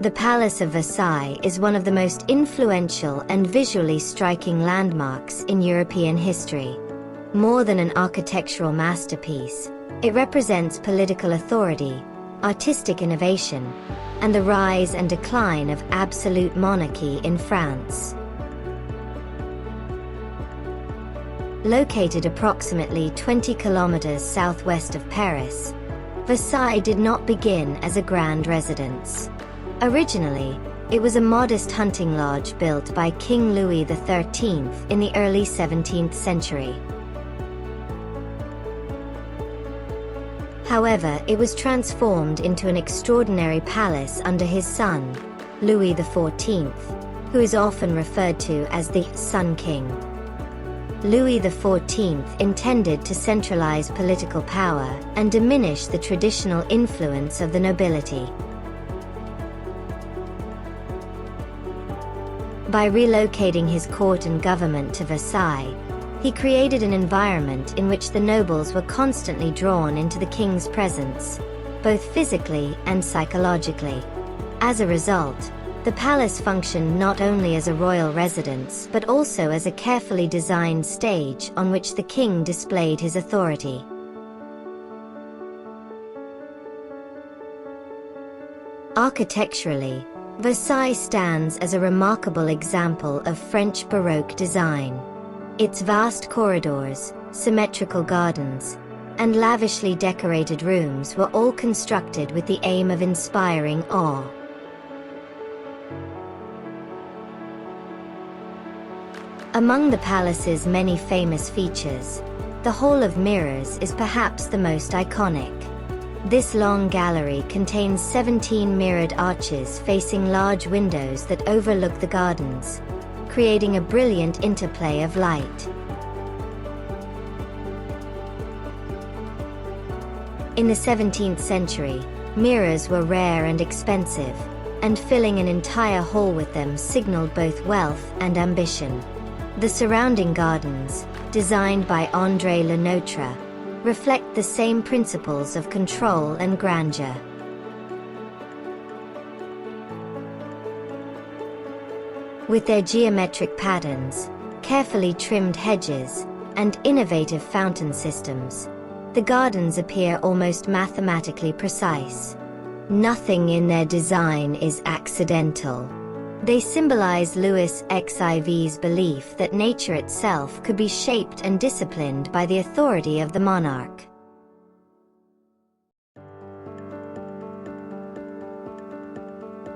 The Palace of Versailles is one of the most influential and visually striking landmarks in European history. More than an architectural masterpiece, it represents political authority, artistic innovation, and the rise and decline of absolute monarchy in France. Located approximately 20 kilometers southwest of Paris, Versailles did not begin as a grand residence. Originally, it was a modest hunting lodge built by King Louis XIII in the early 17th century. However, it was transformed into an extraordinary palace under his son, Louis XIV, who is often referred to as the Sun King. Louis XIV intended to centralize political power and diminish the traditional influence of the nobility. By relocating his court and government to Versailles, he created an environment in which the nobles were constantly drawn into the king's presence, both physically and psychologically. As a result, the palace functioned not only as a royal residence but also as a carefully designed stage on which the king displayed his authority. Architecturally, Versailles stands as a remarkable example of French Baroque design. Its vast corridors, symmetrical gardens, and lavishly decorated rooms were all constructed with the aim of inspiring awe. Among the palace's many famous features, the Hall of Mirrors is perhaps the most iconic. This long gallery contains 17 mirrored arches facing large windows that overlook the gardens, creating a brilliant interplay of light. In the 17th century, mirrors were rare and expensive, and filling an entire hall with them signaled both wealth and ambition. The surrounding gardens, designed by André Le Notre, reflect the same principles of control and grandeur. With their geometric patterns, carefully trimmed hedges, and innovative fountain systems, the gardens appear almost mathematically precise. Nothing in their design is accidental. They symbolize Louis XIV's belief that nature itself could be shaped and disciplined by the authority of the monarch.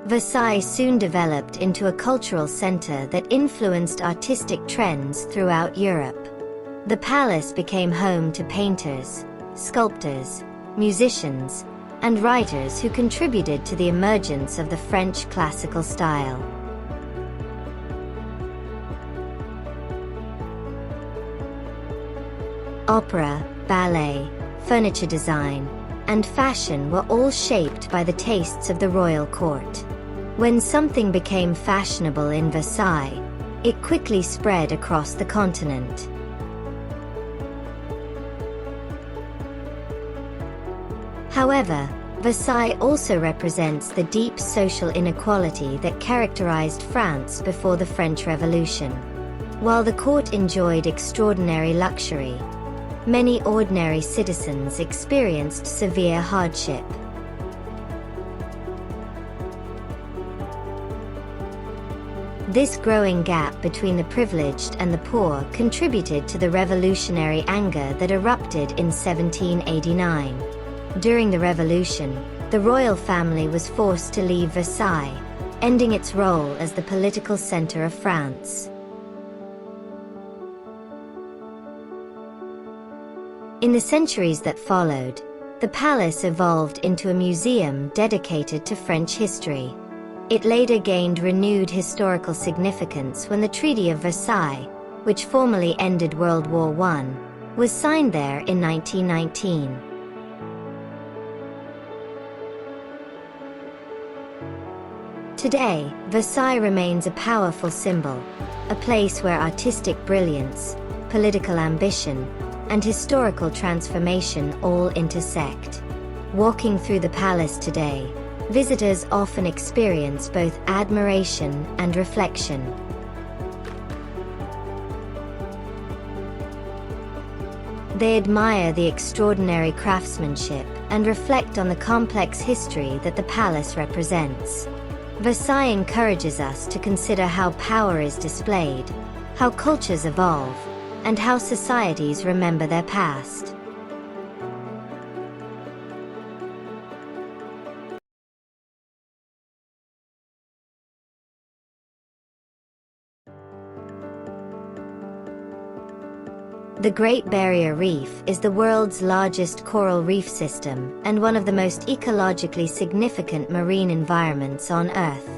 Versailles soon developed into a cultural center that influenced artistic trends throughout Europe. The palace became home to painters, sculptors, musicians, and writers who contributed to the emergence of the French classical style. Opera, ballet, furniture design, and fashion were all shaped by the tastes of the royal court. When something became fashionable in Versailles, it quickly spread across the continent. However, Versailles also represents the deep social inequality that characterized France before the French Revolution. While the court enjoyed extraordinary luxury, many ordinary citizens experienced severe hardship. This growing gap between the privileged and the poor contributed to the revolutionary anger that erupted in 1789. During the revolution, the royal family was forced to leave Versailles, ending its role as the political center of France. In the centuries that followed, the palace evolved into a museum dedicated to French history. It later gained renewed historical significance when the Treaty of Versailles, which formally ended World War I, was signed there in 1919. Today, Versailles remains a powerful symbol, a place where artistic brilliance, political ambition, and historical transformation all intersect. Walking through the palace today, Visitors often experience both admiration and reflection. They admire the extraordinary craftsmanship and reflect on the complex history that the palace represents. Versailles encourages us to consider how power is displayed, how cultures evolve, and how societies remember their past. The Great Barrier Reef is the world's largest coral reef system and one of the most ecologically significant marine environments on Earth.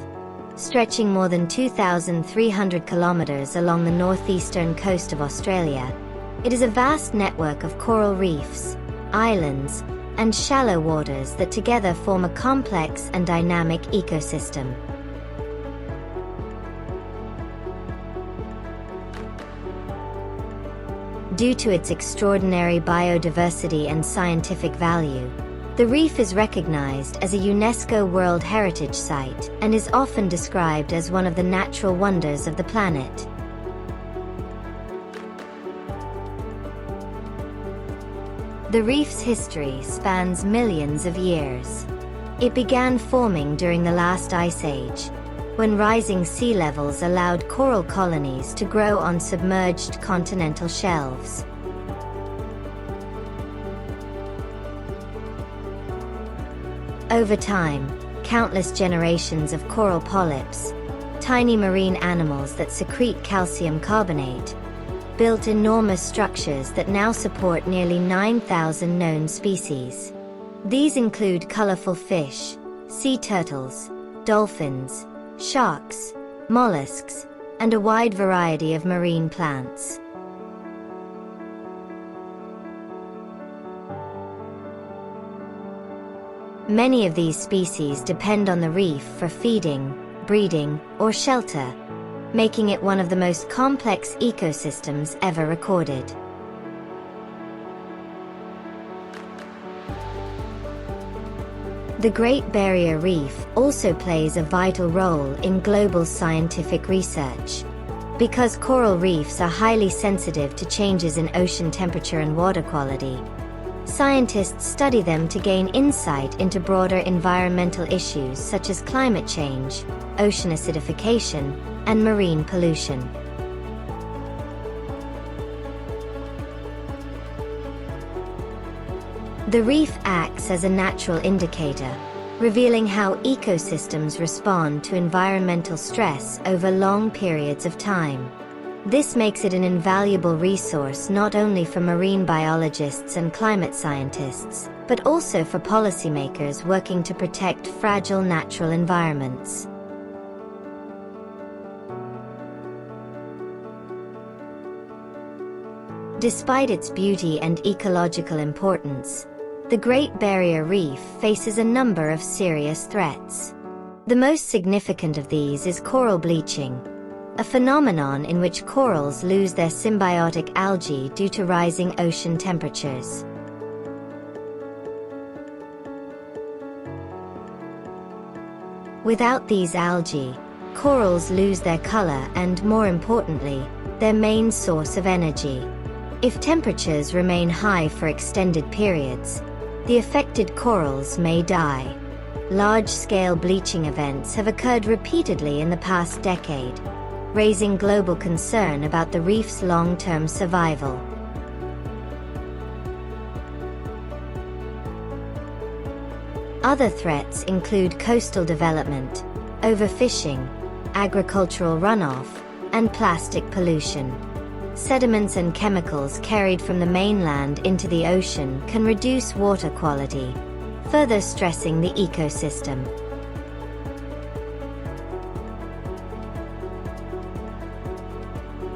Stretching more than 2,300 kilometers along the northeastern coast of Australia, it is a vast network of coral reefs, islands, and shallow waters that together form a complex and dynamic ecosystem. Due to its extraordinary biodiversity and scientific value, the reef is recognized as a UNESCO World Heritage Site and is often described as one of the natural wonders of the planet. The reef's history spans millions of years. It began forming during the last ice age, when rising sea levels allowed coral colonies to grow on submerged continental shelves. Over time, countless generations of coral polyps, tiny marine animals that secrete calcium carbonate, built enormous structures that now support nearly 9,000 known species. These include colorful fish, sea turtles, dolphins, sharks, mollusks, and a wide variety of marine plants. Many of these species depend on the reef for feeding, breeding, or shelter, making it one of the most complex ecosystems ever recorded. The Great Barrier Reef also plays a vital role in global scientific research. Because coral reefs are highly sensitive to changes in ocean temperature and water quality, scientists study them to gain insight into broader environmental issues such as climate change, ocean acidification, and marine pollution. The reef acts as a natural indicator, revealing how ecosystems respond to environmental stress over long periods of time. This makes it an invaluable resource not only for marine biologists and climate scientists, but also for policymakers working to protect fragile natural environments. Despite its beauty and ecological importance, the Great Barrier Reef faces a number of serious threats. The most significant of these is coral bleaching, a phenomenon in which corals lose their symbiotic algae due to rising ocean temperatures. Without these algae, corals lose their color and, more importantly, their main source of energy. If temperatures remain high for extended periods, the affected corals may die. Large-scale bleaching events have occurred repeatedly in the past decade, raising global concern about the reef's long-term survival. Other threats include coastal development, overfishing, agricultural runoff, and plastic pollution. Sediments and chemicals carried from the mainland into the ocean can reduce water quality, further stressing the ecosystem.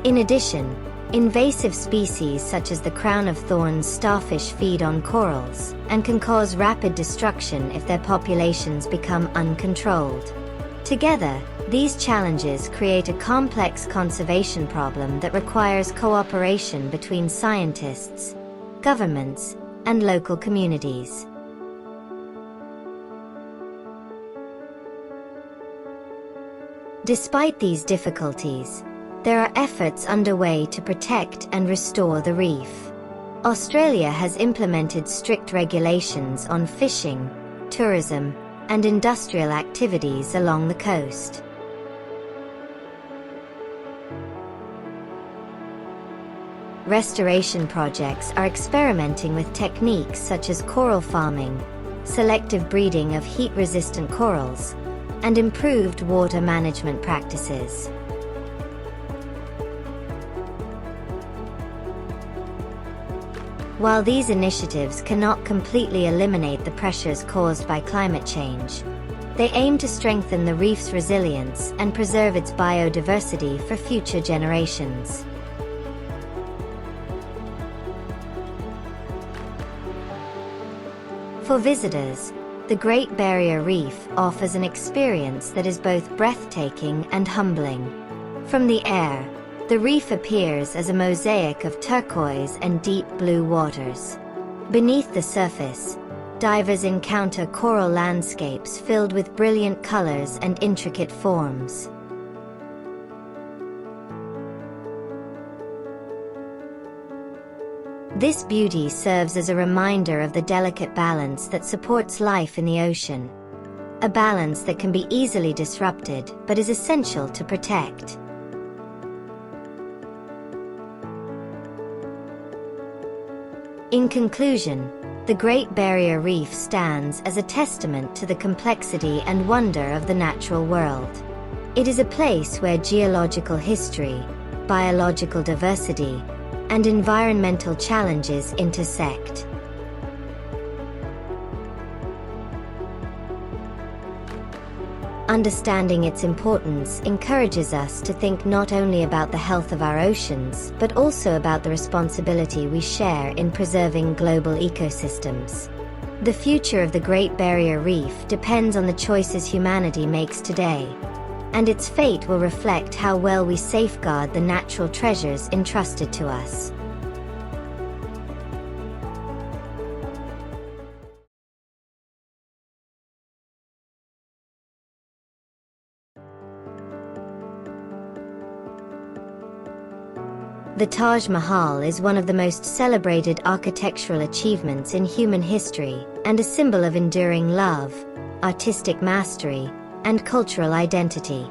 In addition, invasive species such as the crown-of-thorns starfish feed on corals and can cause rapid destruction if their populations become uncontrolled. Together, these challenges create a complex conservation problem that requires cooperation between scientists, governments, and local communities. Despite these difficulties, there are efforts underway to protect and restore the reef. Australia has implemented strict regulations on fishing, tourism, and industrial activities along the coast. Restoration projects are experimenting with techniques such as coral farming, selective breeding of heat-resistant corals, and improved water management practices. While these initiatives cannot completely eliminate the pressures caused by climate change, they aim to strengthen the reef's resilience and preserve its biodiversity for future generations. For visitors, the Great Barrier Reef offers an experience that is both breathtaking and humbling. From the air, the reef appears as a mosaic of turquoise and deep blue waters. Beneath the surface, divers encounter coral landscapes filled with brilliant colors and intricate forms. This beauty serves as a reminder of the delicate balance that supports life in the ocean, a balance that can be easily disrupted but is essential to protect. In conclusion, the Great Barrier Reef stands as a testament to the complexity and wonder of the natural world. It is a place where geological history, biological diversity, and environmental challenges intersect. Understanding its importance encourages us to think not only about the health of our oceans, but also about the responsibility we share in preserving global ecosystems. The future of the Great Barrier Reef depends on the choices humanity makes today, and its fate will reflect how well we safeguard the natural treasures entrusted to us. The Taj Mahal is one of the most celebrated architectural achievements in human history, and a symbol of enduring love, artistic mastery, and cultural identity.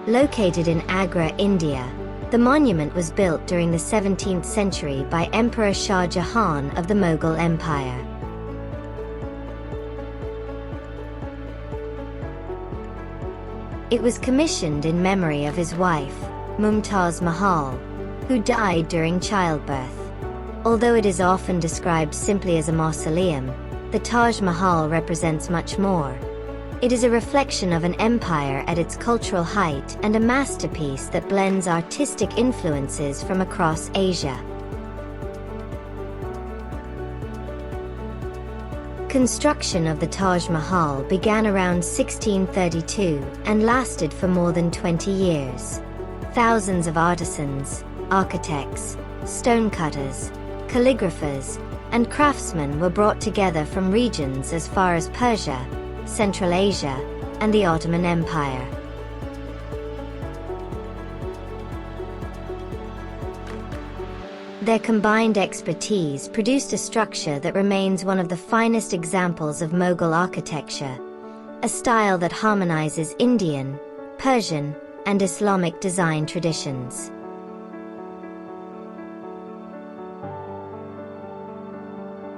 Located in Agra, India, the monument was built during the 17th century by Emperor Shah Jahan of the Mughal Empire. It was commissioned in memory of his wife, Mumtaz Mahal, who died during childbirth. Although it is often described simply as a mausoleum, the Taj Mahal represents much more. It is a reflection of an empire at its cultural height and a masterpiece that blends artistic influences from across Asia. Construction of the Taj Mahal began around 1632 and lasted for more than 20 years. Thousands of artisans, architects, stonecutters, calligraphers, and craftsmen were brought together from regions as far as Persia, Central Asia, and the Ottoman Empire. Their combined expertise produced a structure that remains one of the finest examples of Mughal architecture, a style that harmonizes Indian, Persian, and Islamic design traditions.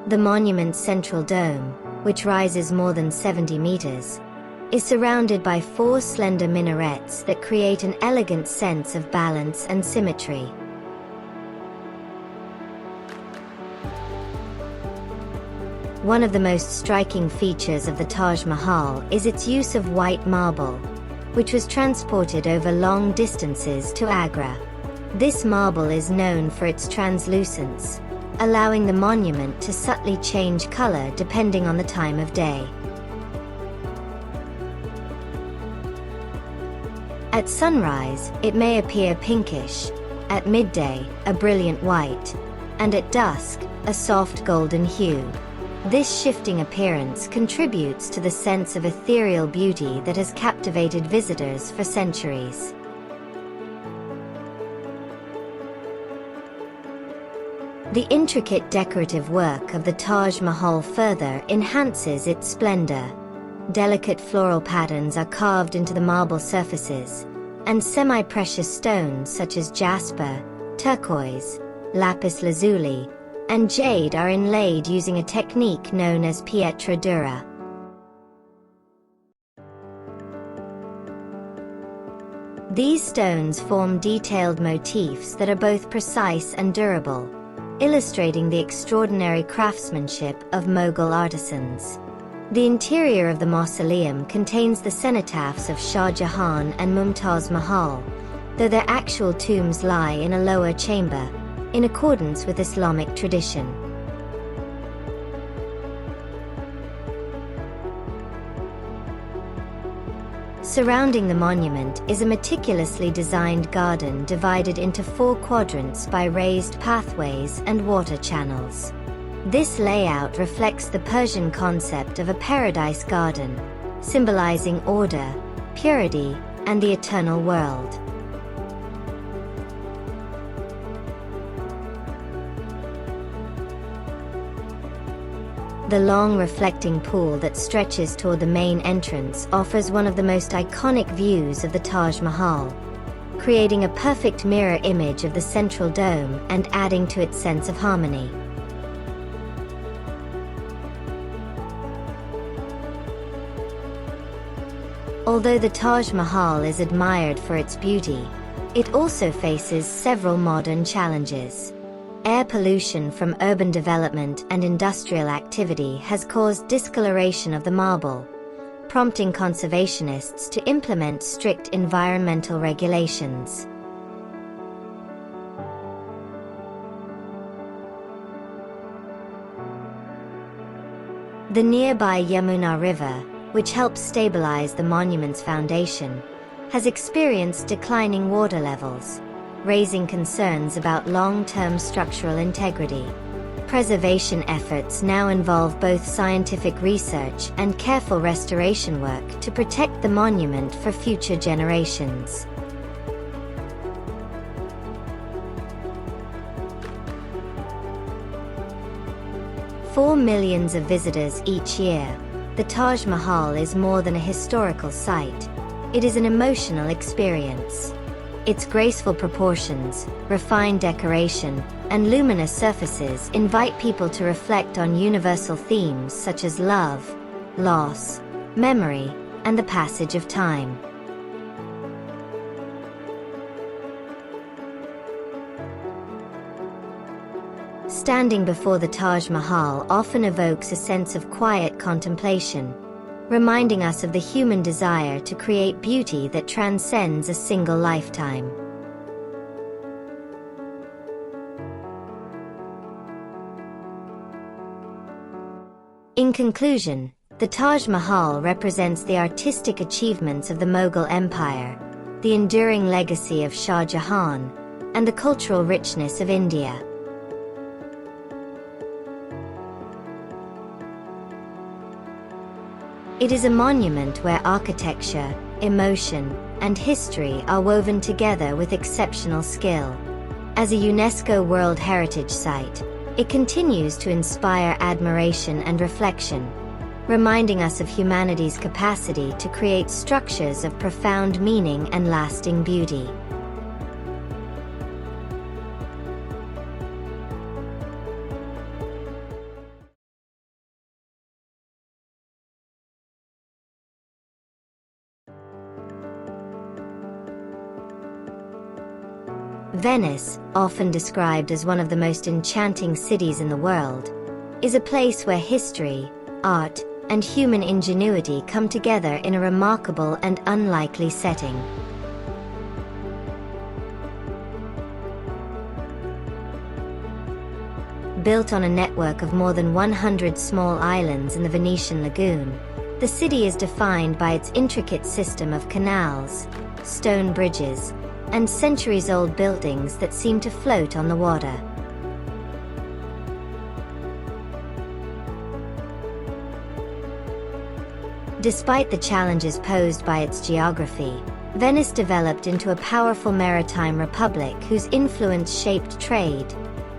The monument's central dome, which rises more than 70 meters, is surrounded by 4 slender minarets that create an elegant sense of balance and symmetry. One of the most striking features of the Taj Mahal is its use of white marble, which was transported over long distances to Agra. This marble is known for its translucence, allowing the monument to subtly change color depending on the time of day. At sunrise, it may appear pinkish, at midday, a brilliant white, and at dusk, a soft golden hue. This shifting appearance contributes to the sense of ethereal beauty that has captivated visitors for centuries. The intricate decorative work of the Taj Mahal further enhances its splendor. Delicate floral patterns are carved into the marble surfaces, and semi-precious stones such as jasper, turquoise, lapis lazuli, and jade are inlaid using a technique known as pietra dura. These stones form detailed motifs that are both precise and durable, illustrating the extraordinary craftsmanship of Mughal artisans. The interior of the mausoleum contains the cenotaphs of Shah Jahan and Mumtaz Mahal, though their actual tombs lie in a lower chamber, in accordance with Islamic tradition. Surrounding the monument is a meticulously designed garden divided into 4 quadrants by raised pathways and water channels. This layout reflects the Persian concept of a paradise garden, symbolizing order, purity, and the eternal world. The long reflecting pool that stretches toward the main entrance offers one of the most iconic views of the Taj Mahal, creating a perfect mirror image of the central dome and adding to its sense of harmony. Although the Taj Mahal is admired for its beauty, it also faces several modern challenges. Air pollution from urban development and industrial activity has caused discoloration of the marble, prompting conservationists to implement strict environmental regulations. The nearby Yamuna River, which helps stabilize the monument's foundation, has experienced declining water levels, raising concerns about long-term structural integrity. Preservation efforts now involve both scientific research and careful restoration work to protect the monument for future generations. For millions of visitors each year, the Taj Mahal is more than a historical site. It is an emotional experience. Its graceful proportions, refined decoration, and luminous surfaces invite people to reflect on universal themes such as love, loss, memory, and the passage of time. Standing before the Taj Mahal often evokes a sense of quiet contemplation, reminding us of the human desire to create beauty that transcends a single lifetime. In conclusion, the Taj Mahal represents the artistic achievements of the Mughal Empire, the enduring legacy of Shah Jahan, and the cultural richness of India. It is a monument where architecture, emotion, and history are woven together with exceptional skill. As a UNESCO World Heritage Site, it continues to inspire admiration and reflection, reminding us of humanity's capacity to create structures of profound meaning and lasting beauty. Venice, often described as one of the most enchanting cities in the world, is a place where history, art, and human ingenuity come together in a remarkable and unlikely setting. Built on a network of more than 100 small islands in the Venetian lagoon, the city is defined by its intricate system of canals, stone bridges, and centuries-old buildings that seem to float on the water. Despite the challenges posed by its geography, Venice developed into a powerful maritime republic whose influence shaped trade,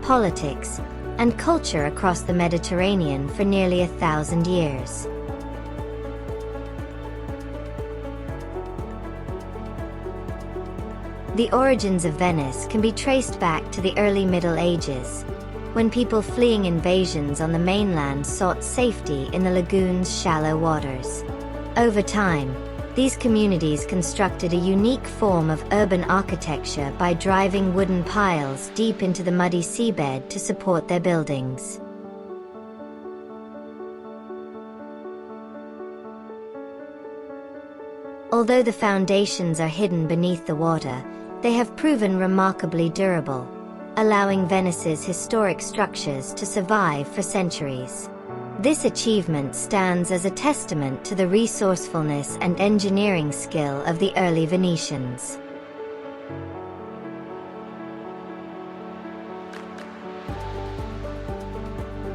politics, and culture across the Mediterranean for nearly 1,000 years. The origins of Venice can be traced back to the early Middle Ages, when people fleeing invasions on the mainland sought safety in the lagoon's shallow waters. Over time, these communities constructed a unique form of urban architecture by driving wooden piles deep into the muddy seabed to support their buildings. Although the foundations are hidden beneath the water, they have proven remarkably durable, allowing Venice's historic structures to survive for centuries. This achievement stands as a testament to the resourcefulness and engineering skill of the early Venetians.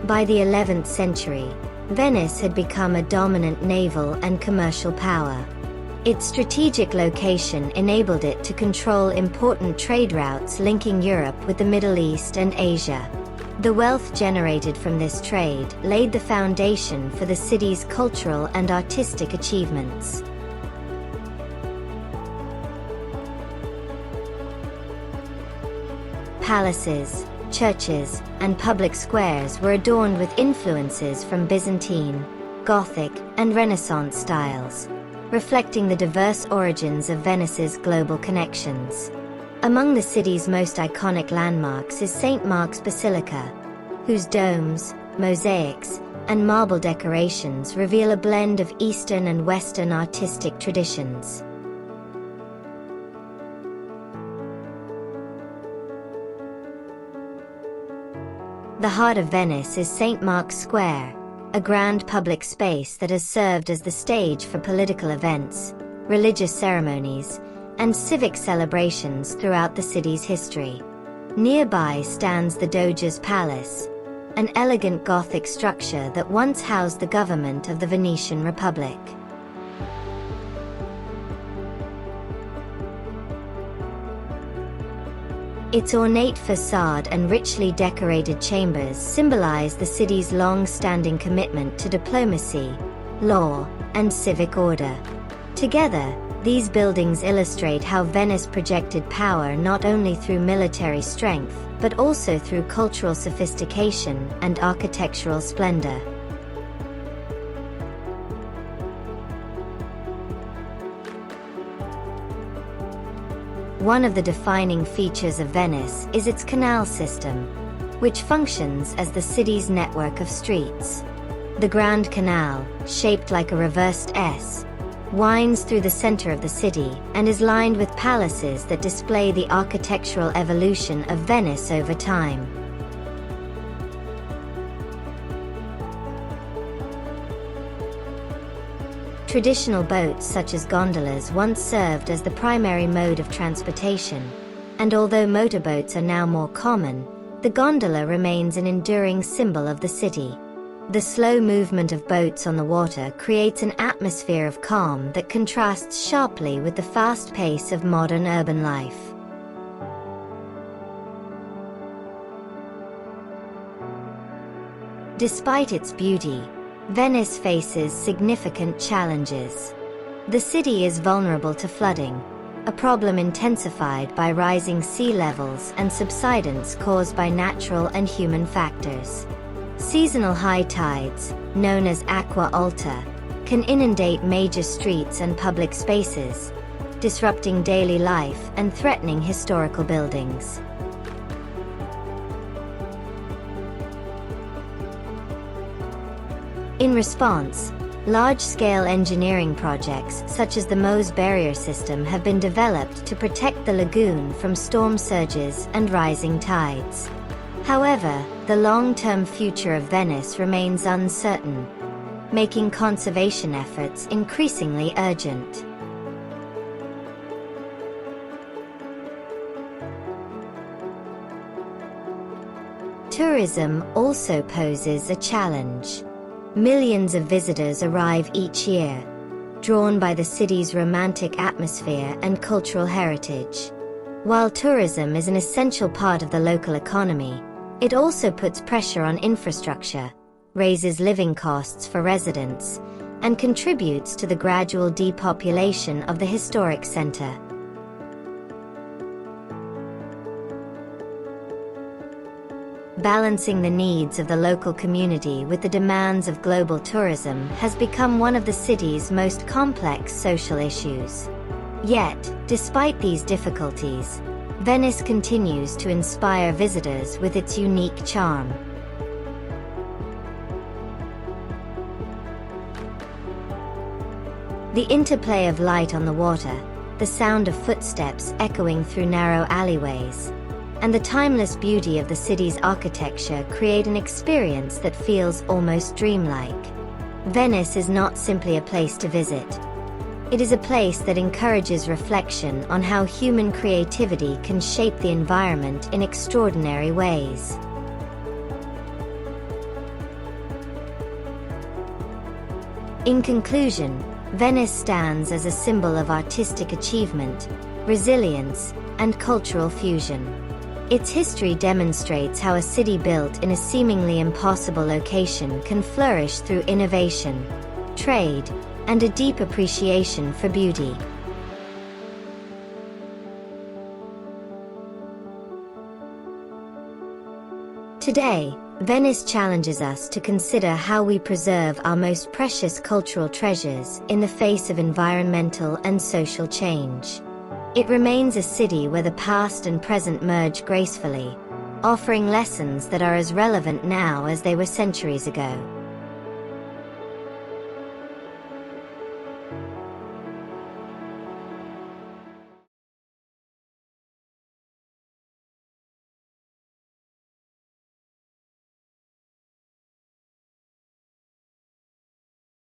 By the 11th century, Venice had become a dominant naval and commercial power. Its strategic location enabled it to control important trade routes linking Europe with the Middle East and Asia. The wealth generated from this trade laid the foundation for the city's cultural and artistic achievements. Palaces, churches, and public squares were adorned with influences from Byzantine, Gothic, and Renaissance styles, reflecting the diverse origins of Venice's global connections. Among the city's most iconic landmarks is St. Mark's Basilica, whose domes, mosaics, and marble decorations reveal a blend of Eastern and Western artistic traditions. The heart of Venice is St. Mark's Square, a grand public space that has served as the stage for political events, religious ceremonies, and civic celebrations throughout the city's history. Nearby stands the Doge's Palace, an elegant Gothic structure that once housed the government of the Venetian Republic. Its ornate facade and richly decorated chambers symbolize the city's long-standing commitment to diplomacy, law, and civic order. Together, these buildings illustrate how Venice projected power not only through military strength, but also through cultural sophistication and architectural splendor. One of the defining features of Venice is its canal system, which functions as the city's network of streets. The Grand Canal, shaped like a reversed S, winds through the center of the city and is lined with palaces that display the architectural evolution of Venice over time. Traditional boats such as gondolas once served as the primary mode of transportation, and although motorboats are now more common, the gondola remains an enduring symbol of the city. The slow movement of boats on the water creates an atmosphere of calm that contrasts sharply with the fast pace of modern urban life. Despite its beauty, Venice faces significant challenges. The city is vulnerable to flooding, a problem intensified by rising sea levels and subsidence caused by natural and human factors. Seasonal high tides, known as acqua alta, can inundate major streets and public spaces, disrupting daily life and threatening historical buildings. In response, large-scale engineering projects such as the Meuse barrier system have been developed to protect the lagoon from storm surges and rising tides. However, the long-term future of Venice remains uncertain, making conservation efforts increasingly urgent. Tourism also poses a challenge. Millions of visitors arrive each year, drawn by the city's romantic atmosphere and cultural heritage. While tourism is an essential part of the local economy, it also puts pressure on infrastructure, raises living costs for residents, and contributes to the gradual depopulation of the historic center. Balancing the needs of the local community with the demands of global tourism has become one of the city's most complex social issues. Yet, despite these difficulties, Venice continues to inspire visitors with its unique charm. The interplay of light on the water, the sound of footsteps echoing through narrow alleyways, and the timeless beauty of the city's architecture create an experience that feels almost dreamlike. Venice is not simply a place to visit. It is a place that encourages reflection on how human creativity can shape the environment in extraordinary ways. In conclusion, Venice stands as a symbol of artistic achievement, resilience, and cultural fusion. Its history demonstrates how a city built in a seemingly impossible location can flourish through innovation, trade, and a deep appreciation for beauty. Today, Venice challenges us to consider how we preserve our most precious cultural treasures in the face of environmental and social change. It remains a city where the past and present merge gracefully, offering lessons that are as relevant now as they were centuries ago.